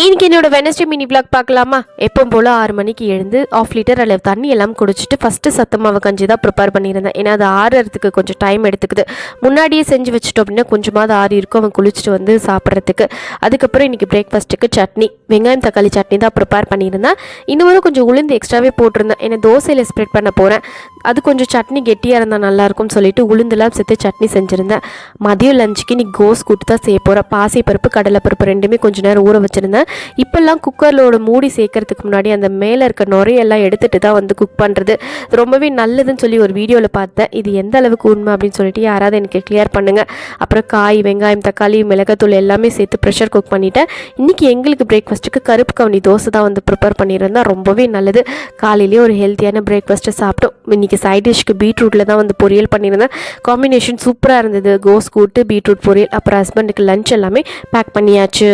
இன்னைக்கு என்னோட Wednesday mini black பார்க்கலாமா? எப்பவும் போல் 6 மணிக்கு எழுந்து 1/2 லிட்டர் அளவு தண்ணி எல்லாம் குடிச்சிட்டு ஃபஸ்ட்டு சத்து மாவு கஞ்சி தான் ப்ரிப்பேர் பண்ணியிருந்தேன். ஏன்னா அது ஆறுறதுக்கு கொஞ்சம் டைம் எடுத்துக்குது. முன்னாடியே செஞ்சு வச்சுட்டோம் அப்படின்னா கொஞ்சமாவது ஆறி இருக்கும் அவன் குளிச்சுட்டு வந்து சாப்பிட்றதுக்கு. அதுக்கப்புறம் இன்றைக்கி பிரேக்ஃபாஸ்ட்டுக்கு சட்னி, வெங்காயம் தக்காளி சட்னி தான் ப்ரிப்பேர் பண்ணியிருந்தேன். இன்னும் கொஞ்சம் உளுந்து எக்ஸ்ட்ராவே போட்டிருந்தேன். ஏன்னா தோசையில் ஸ்ப்ரெட் பண்ண போகிறேன். அது கொஞ்சம் சட்னி கெட்டியாக இருந்தால் நல்லாயிருக்கும்னு சொல்லிட்டு உளுந்துலாம் சேர்த்து சட்னி செஞ்சுருந்தேன். மதியம் லஞ்சுக்கு இன்றைக்கி கோஸ் கூட்டு தான் செய்ய போகிறேன். பாசிப்பருப்பு கடலைப்பருப்பு ரெண்டுமே கொஞ்சம் நேரம் ஊற வச்சுருந்தேன். இப்போல்லாம் குக்கரிலோட மூடி சேர்க்கறதுக்கு முன்னாடி அந்த மேலே இருக்க நுரையெல்லாம் எடுத்துகிட்டு தான் வந்து குக் பண்ணுறது ரொம்பவே நல்லதுன்னு சொல்லி ஒரு வீடியோவில் பார்த்தேன். இது எந்த அளவுக்கு உண்மை அப்படின்னு சொல்லிட்டு யாராவது எனக்கு கிளியர் பண்ணுங்கள். அப்புறம் காய், வெங்காயம், தக்காளி, மிளகாத்தூள் எல்லாமே சேர்த்து ப்ரெஷர் குக் பண்ணிவிட்டேன். இன்றைக்கி எங்களுக்கு பிரேக்ஃபாஸ்ட்டுக்கு கருப்பு கவுனி தோசை தான் வந்து ப்ரிப்பேர் பண்ணியிருந்தேன். ரொம்பவே நல்லது. காலையிலேயே ஒரு ஹெல்த்தியான பிரேக்ஃபாஸ்ட்டை சாப்பிட்டோம். இன்றைக்கி சைட் டிஷ்க்கு பீட்ரூட்டில் தான் வந்து பொரியல் பண்ணியிருந்தேன். காம்பினேஷன் சூப்பராக இருந்தது. கோஸ் கூட்டு, பீட்ரூட் பொரியல். அப்புறம் ஹஸ்பண்டுக்கு லஞ்ச் எல்லாமே பேக் பண்ணியாச்சு.